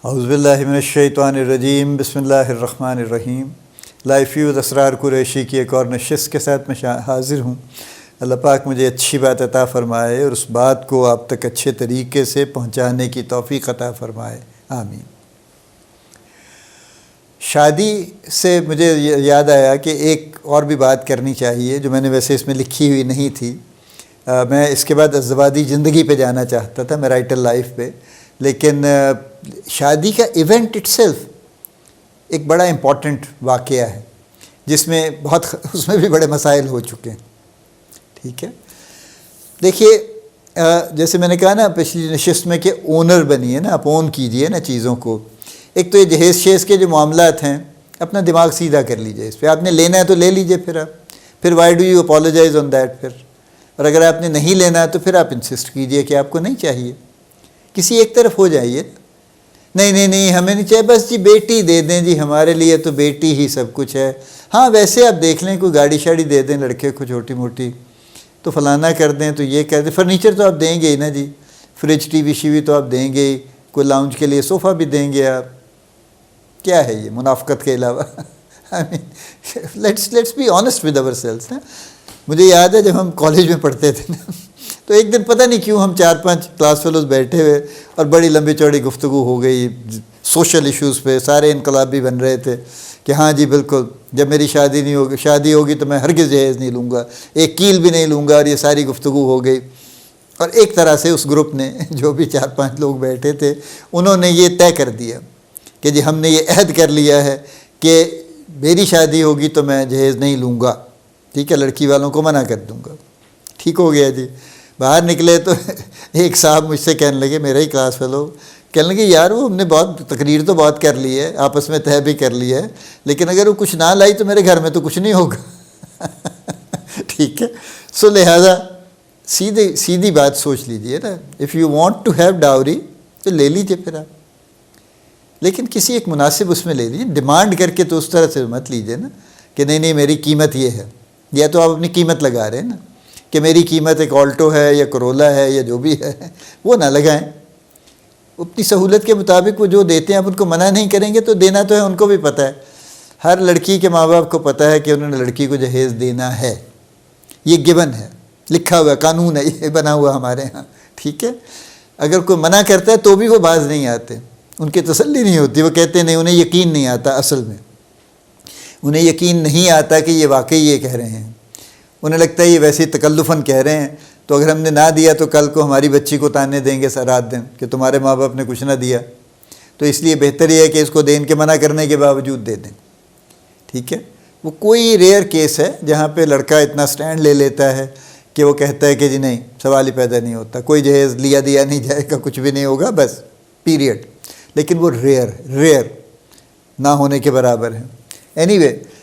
اعوذ باللہ من الشیطان الرجیم، بسم اللہ الرحمن الرحیم۔ لائف فیوز اسرار قریشی کی ایک اور نشست کے ساتھ میں حاضر ہوں۔ اللہ پاک مجھے اچھی بات عطا فرمائے اور اس بات کو آپ تک اچھے طریقے سے پہنچانے کی توفیق عطا فرمائے، آمین۔ شادی سے مجھے یاد آیا کہ ایک اور بھی بات کرنی چاہیے جو میں نے ویسے اس میں لکھی ہوئی نہیں تھی۔ میں اس کے بعد ازدواجی زندگی پہ جانا چاہتا تھا، میرائٹل لائف پہ، لیکن شادی کا ایونٹ اٹ سیلف ایک بڑا امپورٹنٹ واقعہ ہے جس میں اس میں بھی بڑے مسائل ہو چکے ہیں، ٹھیک ہے۔ دیکھیے، جیسے میں نے کہا نا پچھلی نشست میں کہ اونر بنیے نا، آپ اون کیجئے نا چیزوں کو۔ ایک تو یہ جہیز شیز کے جو معاملات ہیں، اپنا دماغ سیدھا کر لیجئے اس پہ۔ آپ نے لینا ہے تو لے لیجئے، پھر why do you apologise on that? اور اگر آپ نے نہیں لینا ہے تو پھر آپ انسسٹ کیجئے کہ آپ کو نہیں چاہیے، کسی ایک طرف ہو جائیے۔ نہیں ہمیں نہیں چاہیے، بس جی بیٹی دے دیں جی، ہمارے لیے تو بیٹی ہی سب کچھ ہے۔ ہاں ویسے آپ دیکھ لیں کوئی گاڑی شاڑی دے دیں لڑکے کو چھوٹی موٹی، تو فلانا کر دیں تو یہ کر دیں، فرنیچر تو آپ دیں گے ہی نا جی، فریج ٹی وی تو آپ دیں گے ہی، کوئی لاؤنج کے لیے صوفہ بھی دیں گے آپ۔ کیا ہے یہ منافقت کے علاوہ؟ Let's be honest with ourselves. مجھے یاد ہے جب ہم کالج میں پڑھتے تھے نا، تو ایک دن پتہ نہیں کیوں ہم 4-5 کلاس فیلوز بیٹھے ہوئے اور بڑی لمبی چوڑی گفتگو ہو گئی سوشل ایشوز پہ، سارے انقلابی بن رہے تھے کہ ہاں جی بالکل، جب میری شادی ہوگی تو میں ہرگز جہیز نہیں لوں گا، ایک کیل بھی نہیں لوں گا، اور یہ ساری گفتگو ہو گئی۔ اور ایک طرح سے اس گروپ نے، جو بھی 4-5 لوگ بیٹھے تھے، انہوں نے یہ طے کر دیا کہ جی ہم نے یہ عہد کر لیا ہے کہ میری شادی ہوگی تو میں جہیز نہیں لوں گا، ٹھیک ہے، لڑکی والوں کو منع کر دوں گا۔ ٹھیک ہو گیا جی۔ باہر نکلے تو ایک صاحب مجھ سے کہنے لگے، میرا ہی کلاس فیلو، کہنے لگے یار وہ ہم نے بہت تقریر تو بہت کر لی ہے، آپس میں طے بھی کر لیا ہے، لیکن اگر وہ کچھ نہ لائی تو میرے گھر میں تو کچھ نہیں ہوگا۔ ٹھیک ہے، سو لہٰذا سیدھی بات سوچ لیجئے نا، if you want to have dowry تو لے لیجئے پھر آپ، لیکن کسی ایک مناسب اس میں لے لیجئے، ڈیمانڈ کر کے تو اس طرح سے مت لیجئے نا کہ نہیں میری قیمت یہ ہے، یا تو آپ اپنی قیمت لگا رہے ہیں نا کہ میری قیمت ایک آلٹو ہے یا کرولا ہے یا جو بھی ہے، وہ نہ لگائیں۔ اپنی سہولت کے مطابق وہ جو دیتے ہیں آپ ان کو منع نہیں کریں گے، تو دینا تو ہے، ان کو بھی پتہ ہے، ہر لڑکی کے ماں باپ کو پتہ ہے کہ انہوں نے لڑکی کو جہیز دینا ہے، یہ گیون ہے، لکھا ہوا قانون ہے، یہ بنا ہوا ہمارے ہاں، ٹھیک ہے۔ اگر کوئی منع کرتا ہے تو بھی وہ باز نہیں آتے، ان کی تسلی نہیں ہوتی، وہ کہتے ہیں نہیں، انہیں یقین نہیں آتا، اصل میں انہیں یقین نہیں آتا کہ یہ واقعی یہ کہہ رہے ہیں، انہیں لگتا ہے یہ ویسے ہی تکلفاً کہہ رہے ہیں، تو اگر ہم نے نہ دیا تو کل کو ہماری بچی کو تانے دیں گے رات دن کہ تمہارے ماں باپ نے کچھ نہ دیا، تو اس لیے بہتر یہ ہے کہ اس کو دین کے منع کرنے کے باوجود دے دیں، ٹھیک ہے۔ وہ کوئی ریئر کیس ہے جہاں پہ لڑکا اتنا سٹینڈ لے لیتا ہے کہ وہ کہتا ہے کہ جی نہیں، سوال ہی پیدا نہیں ہوتا، کوئی جہیز لیا دیا نہیں جائے گا، کچھ بھی نہیں ہوگا، بس پیریڈ۔ لیکن وہ ریئر نہ ہونے کے برابر ہے۔ اینی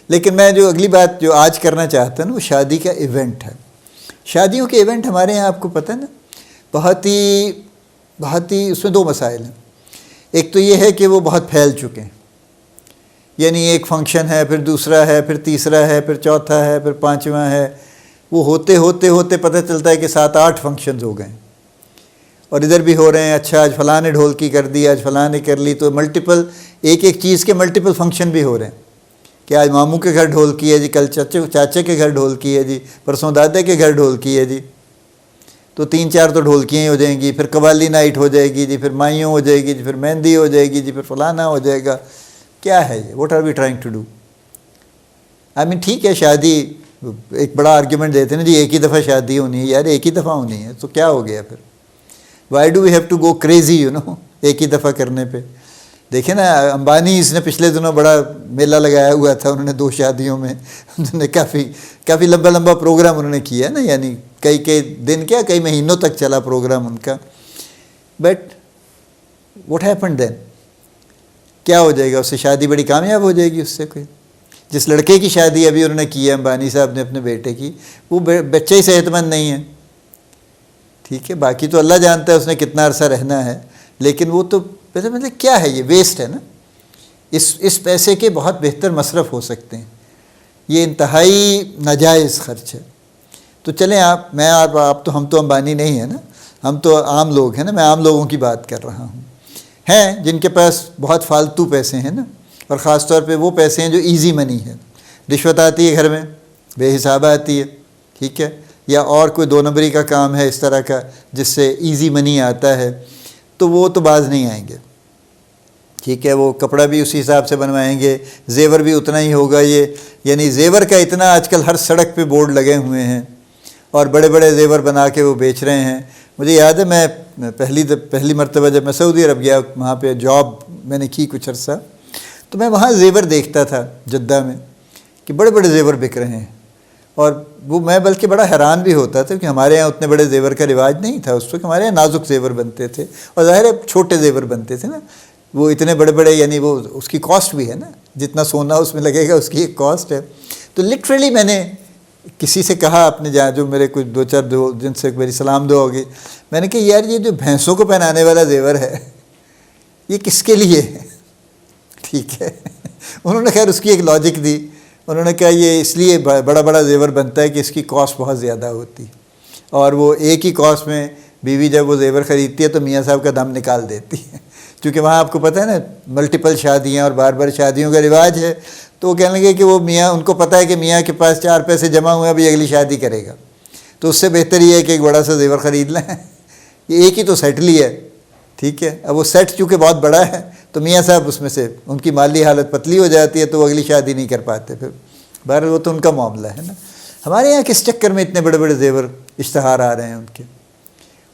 لیکن میں جو اگلی بات جو آج کرنا چاہتا ہوں نا، وہ شادی کا ایونٹ ہے۔ شادیوں کے ایونٹ ہمارے یہاں آپ کو پتہ ہے نا، بہت ہی اس میں 2 مسائل ہیں۔ ایک تو یہ ہے کہ وہ بہت پھیل چکے ہیں، یعنی ایک فنکشن ہے، پھر دوسرا ہے، پھر تیسرا ہے، پھر چوتھا ہے، پھر 5واں ہے، وہ ہوتے پتہ چلتا ہے کہ 7-8 فنکشنز ہو گئے ہیں، اور ادھر بھی ہو رہے ہیں، اچھا آج فلاں نے ڈھولکی کر دی، آج فلاں نے کر لی، تو ملٹیپل ایک چیز کے ملٹیپل فنکشن بھی ہو رہے ہیں کہ آج ماموں کے گھر ڈھولکی ہے جی، کل چاچے کے گھر ڈھولکی ہے جی، پرسوں دادے کے گھر ڈھولکی ہے جی، تو 3-4 تو ڈھولکیاں ہی ہو جائیں گی، پھر قوالی نائٹ ہو جائے گی جی، پھر مائیوں ہو جائے گی جی، پھر مہندی ہو جائے گی جی، پھر فلانا ہو جائے گا۔ کیا ہے یہ؟ What are we trying to do? ٹھیک ہے، شادی ایک بڑا آرگیومنٹ دیتے ہیں نا جی، ایک ہی دفعہ شادی ہونی ہے، یار ایک ہی دفعہ ہونی ہے تو کیا ہو گیا پھر؟ Why do we have to go crazy ایک ہی دفعہ کرنے پہ؟ دیکھیں نا، امبانیز نے پچھلے دنوں بڑا میلہ لگایا ہوا تھا، انہوں نے 2 شادیوں میں، انہوں نے کافی لمبا پروگرام انہوں نے کیا نا، یعنی کئی دن کیا کئی مہینوں تک چلا پروگرام ان کا۔ بٹ واٹ ہیپنڈ دین؟ کیا ہو جائے گا اس سے؟ شادی بڑی کامیاب ہو جائے گی اس سے؟ کوئی جس لڑکے کی شادی ابھی انہوں نے کی ہے امبانی صاحب نے اپنے بیٹے کی، وہ بچہ ہی صحت مند نہیں ہے، ٹھیک ہے، باقی تو اللہ جانتا ہے اس نے کتنا عرصہ رہنا ہے، لیکن وہ تو مطلب کیا ہے؟ یہ ویسٹ ہے نا، اس پیسے کے بہت بہتر مصرف ہو سکتے ہیں، یہ انتہائی ناجائز خرچ ہے۔ تو چلیں آپ تو ہم تو امبانی نہیں ہیں نا، ہم تو عام لوگ ہیں نا، میں عام لوگوں کی بات کر رہا ہوں ہیں جن کے پاس بہت فالتو پیسے ہیں نا، اور خاص طور پہ وہ پیسے ہیں جو ایزی منی ہے، رشوت آتی ہے گھر میں بے حساب آتی ہے، ٹھیک ہے، یا اور کوئی 2 نمبری کا کام ہے اس طرح کا جس سے ایزی منی آتا ہے، تو وہ تو باز نہیں آئیں گے، ٹھیک ہے، وہ کپڑا بھی اسی حساب سے بنوائیں گے، زیور بھی اتنا ہی ہوگا، یہ یعنی زیور کا اتنا آج کل ہر سڑک پہ بورڈ لگے ہوئے ہیں اور بڑے بڑے زیور بنا کے وہ بیچ رہے ہیں۔ مجھے یاد ہے میں پہلی مرتبہ جب میں سعودی عرب گیا، وہاں پہ جاب میں نے کی کچھ عرصہ، تو میں وہاں زیور دیکھتا تھا جدہ میں کہ بڑے بڑے زیور بک رہے ہیں، اور وہ میں بلکہ بڑا حیران بھی ہوتا تھا کہ ہمارے یہاں اتنے بڑے زیور کا رواج نہیں تھا اس وقت، ہمارے یہاں نازک زیور بنتے تھے، اور ظاہر ہے چھوٹے زیور بنتے تھے نا، وہ اتنے بڑے بڑے یعنی وہ اس کی کاسٹ بھی ہے نا، جتنا سونا اس میں لگے گا اس کی ایک کاسٹ ہے۔ تو لٹرلی میں نے کسی سے کہا اپنے جہاں جو میرے کچھ 2-4 جن سے میری سلام دعا ہوگی، میں نے کہا یار یہ جو بھینسوں کو پہنانے والا زیور ہے یہ کس کے لیے ہے؟ ٹھیک ہے، انہوں نے خیر اس کی ایک لاجک دی، انہوں نے کہا یہ اس لیے بڑا بڑا زیور بنتا ہے کہ اس کی کاسٹ بہت زیادہ ہوتی، اور وہ ایک ہی کاسٹ میں بیوی جب وہ زیور خریدتی ہے تو میاں صاحب کا دم نکال دیتی ہے، کیونکہ وہاں آپ کو پتہ ہے نا ملٹیپل شادیاں اور بار بار شادیوں کا رواج ہے، تو وہ کہنے لگے کہ وہ میاں، ان کو پتہ ہے کہ میاں کے پاس 4 پیسے جمع ہوئے ابھی اگلی شادی کرے گا، تو اس سے بہتر یہ ہے کہ ایک بڑا سا زیور خرید لیں، یہ ایک ہی تو سیٹ لی ہے، ٹھیک ہے، اب وہ سیٹ چونکہ بہت بڑا ہے تو میاں صاحب اس میں سے ان کی مالی حالت پتلی ہو جاتی ہے تو وہ اگلی شادی نہیں کر پاتے، پھر بہرحال وہ تو ان کا معاملہ ہے نا۔ ہمارے یہاں کس چکر میں اتنے بڑے بڑے زیور اشتہار آ رہے ہیں ان کے،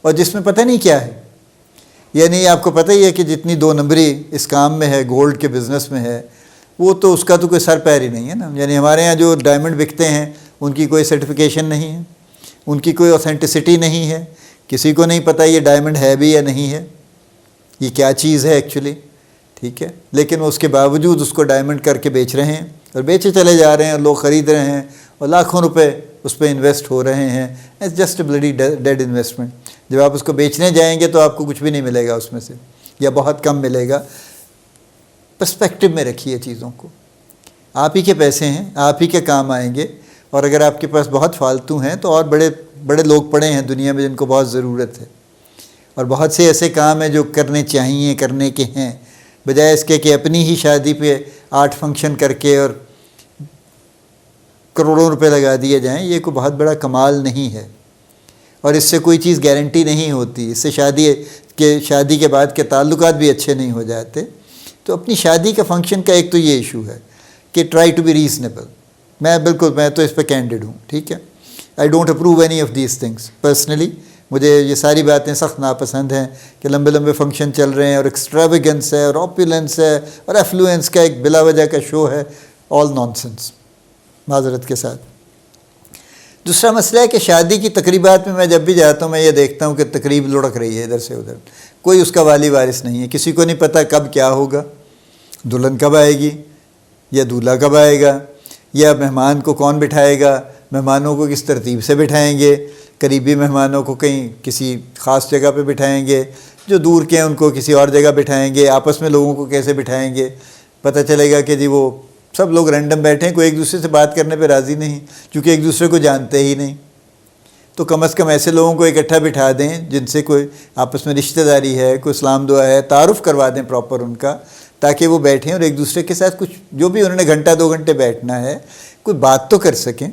اور جس میں پتہ نہیں کیا ہے، یعنی آپ کو پتہ ہی ہے کہ جتنی 2 نمبری اس کام میں ہے، گولڈ کے بزنس میں ہے، وہ تو اس کا تو کوئی سر پیر ہی نہیں ہے نا۔ یعنی ہمارے ہاں جو ڈائمنڈ بکتے ہیں ان کی کوئی سرٹیفیکیشن نہیں ہے، ان کی کوئی اوتھینٹسٹی نہیں ہے، کسی کو نہیں پتہ یہ ڈائمنڈ ہے بھی یا نہیں ہے، یہ کیا چیز ہے ایکچولی، ٹھیک ہے، لیکن وہ اس کے باوجود اس کو ڈائمنڈ کر کے بیچ رہے ہیں اور بیچے چلے جا رہے ہیں اور لوگ خرید رہے ہیں اور لاکھوں روپے اس پہ انویسٹ ہو رہے ہیں۔ It's just a bloody dead investment. جب آپ اس کو بیچنے جائیں گے تو آپ کو کچھ بھی نہیں ملے گا اس میں سے، یا بہت کم ملے گا۔ پرسپیکٹو میں رکھیے چیزوں کو، آپ ہی کے پیسے ہیں، آپ ہی کے کام آئیں گے، اور اگر آپ کے پاس بہت فالتو ہیں تو اور بڑے بڑے لوگ پڑے ہیں دنیا میں جن کو بہت ضرورت ہے، اور بہت سے ایسے کام ہیں جو کرنے چاہیے، کرنے کے ہیں، بجائے اس کے کہ اپنی ہی شادی پہ 8 فنکشن کر کے اور کروڑوں روپے لگا دیے جائیں۔ یہ کوئی بہت بڑا کمال نہیں ہے، اور اس سے کوئی چیز گارنٹی نہیں ہوتی، اس سے شادی کے بعد کے تعلقات بھی اچھے نہیں ہو جاتے۔ تو اپنی شادی کا فنکشن کا ایک تو یہ ایشو ہے کہ ٹرائی ٹو بی ریزنیبل۔ میں تو اس پہ کینڈیڈ ہوں، ٹھیک ہے، I don't approve any of these things personally. مجھے یہ ساری باتیں سخت ناپسند ہیں کہ لمبے لمبے فنکشن چل رہے ہیں اور ایکسٹراویگنس ہے اور آپولینس ہے اور ایفلوئنس کا ایک بلا وجہ کا شو ہے، آل نان سینس، معذرت کے ساتھ۔ دوسرا مسئلہ ہے کہ شادی کی تقریبات میں جب بھی جاتا ہوں میں یہ دیکھتا ہوں کہ تقریب لڑک رہی ہے ادھر سے ادھر، کوئی اس کا والی وارث نہیں ہے، کسی کو نہیں پتہ کب کیا ہوگا، دلہن کب آئے گی یا دولہا کب آئے گا، یا مہمان کو کون بٹھائے گا، مہمانوں کو کس ترتیب سے بٹھائیں گے، قریبی مہمانوں کو کہیں کسی خاص جگہ پہ بٹھائیں گے، جو دور کے ہیں ان کو کسی اور جگہ بٹھائیں گے، آپس میں لوگوں کو کیسے بٹھائیں گے، پتہ چلے گا کہ جی وہ سب لوگ رینڈم بیٹھے ہیں، کوئی ایک دوسرے سے بات کرنے پہ راضی نہیں کیونکہ ایک دوسرے کو جانتے ہی نہیں، تو کم از کم ایسے لوگوں کو اکٹھا بٹھا دیں جن سے کوئی آپس میں رشتہ داری ہے، کوئی سلام دعا ہے، تعارف کروا دیں پراپر ان کا، تاکہ وہ بیٹھیں اور ایک دوسرے کے ساتھ کچھ جو بھی انہوں نے گھنٹہ 2 گھنٹے بیٹھنا ہے کوئی بات تو کر سکیں۔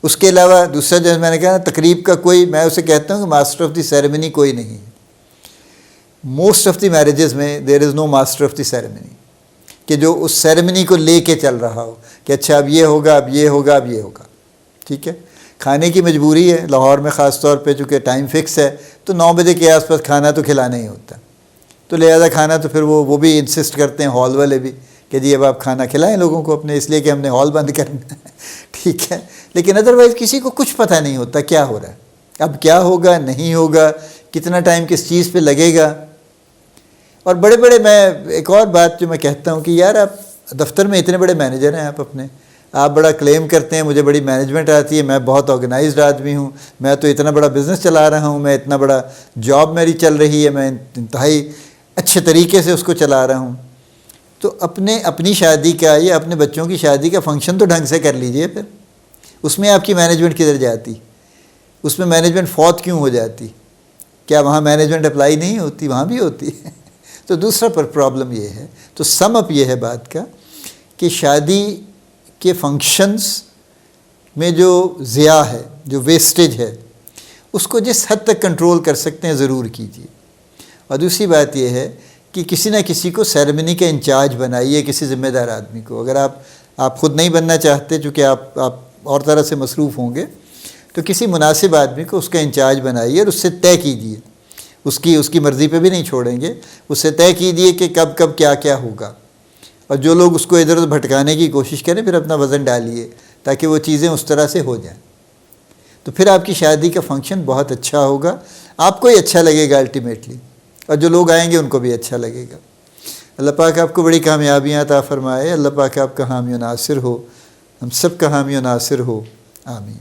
اس کے علاوہ دوسرا جو میں نے کہا تقریب کا کوئی، میں اسے کہتا ہوں کہ ماسٹر آف دی سیریمنی کوئی نہیں ہے۔ موسٹ آف دی میرجز میں دیر از نو ماسٹر آف دی سیریمنی، کہ جو اس سیریمنی کو لے کے چل رہا ہو کہ اچھا اب یہ ہوگا، اب یہ ہوگا، اب یہ ہوگا، ٹھیک ہے۔ کھانے کی مجبوری ہے لاہور میں خاص طور پہ، چونکہ ٹائم فکس ہے تو 9 بجے کے آس پاس کھانا تو کھلانا ہی ہوتا، تو لہذا کھانا تو پھر وہ بھی انسسٹ کرتے ہیں ہال والے بھی کہ جی اب آپ کھانا کھلائیں لوگوں کو اپنے، اس لیے کہ ہم نے ہال بند کرنا ہے، ٹھیک ہے۔ لیکن ادروائز کسی کو کچھ پتہ نہیں ہوتا کیا ہو رہا ہے، اب کیا ہوگا نہیں ہوگا، کتنا ٹائم کس چیز پہ لگے گا۔ اور بڑے میں ایک اور بات جو میں کہتا ہوں کہ یار آپ دفتر میں اتنے بڑے مینیجر ہیں، آپ بڑا کلیم کرتے ہیں مجھے بڑی مینجمنٹ آتی ہے، میں بہت آرگنائزڈ آدمی ہوں، میں تو اتنا بڑا بزنس چلا رہا ہوں، میں اتنا بڑا جاب میری چل رہی ہے، میں انتہائی اچھے طریقے سے اس کو چلا رہا ہوں، تو اپنی شادی کا یا اپنے بچوں کی شادی کا فنکشن تو ڈھنگ سے کر لیجئے، پھر اس میں آپ کی مینجمنٹ کدھر جاتی، اس میں مینجمنٹ فوت کیوں ہو جاتی؟ کیا وہاں مینجمنٹ اپلائی نہیں ہوتی؟ وہاں بھی ہوتی ہے۔ تو دوسرا پر پرابلم یہ ہے. تو سم اپ یہ ہے بات کا کہ شادی کے فنکشنز میں جو ضیاع ہے، جو ویسٹیج ہے، اس کو جس حد تک کنٹرول کر سکتے ہیں ضرور کیجیے. اور دوسری بات یہ ہے کہ کسی نہ کسی کو سیریمنی کا انچارج بنائیے، کسی ذمہ دار آدمی کو. اگر آپ خود نہیں بننا چاہتے چونکہ آپ اور طرح سے مصروف ہوں گے، تو کسی مناسب آدمی کو اس کا انچارج بنائیے اور اس سے طے کیجیے. اس کی مرضی پہ بھی نہیں چھوڑیں گے، اس سے طے کیجیے کہ کب کیا ہوگا. اور جو لوگ اس کو ادھر ادھر بھٹکانے کی کوشش کریں، پھر اپنا وزن ڈالیے تاکہ وہ چیزیں اس طرح سے ہو جائیں. تو پھر آپ کی شادی کا فنکشن بہت اچھا ہوگا، آپ کو ہی اچھا لگے گا الٹیمیٹلی، اور جو لوگ آئیں گے ان کو بھی اچھا لگے گا. اللہ پاک آپ کو بڑی کامیابیاں عطا فرمائے. اللہ پاک آپ کا حامی و ناصر ہو، ہم سب کا حامی و ناصر ہو. آمین.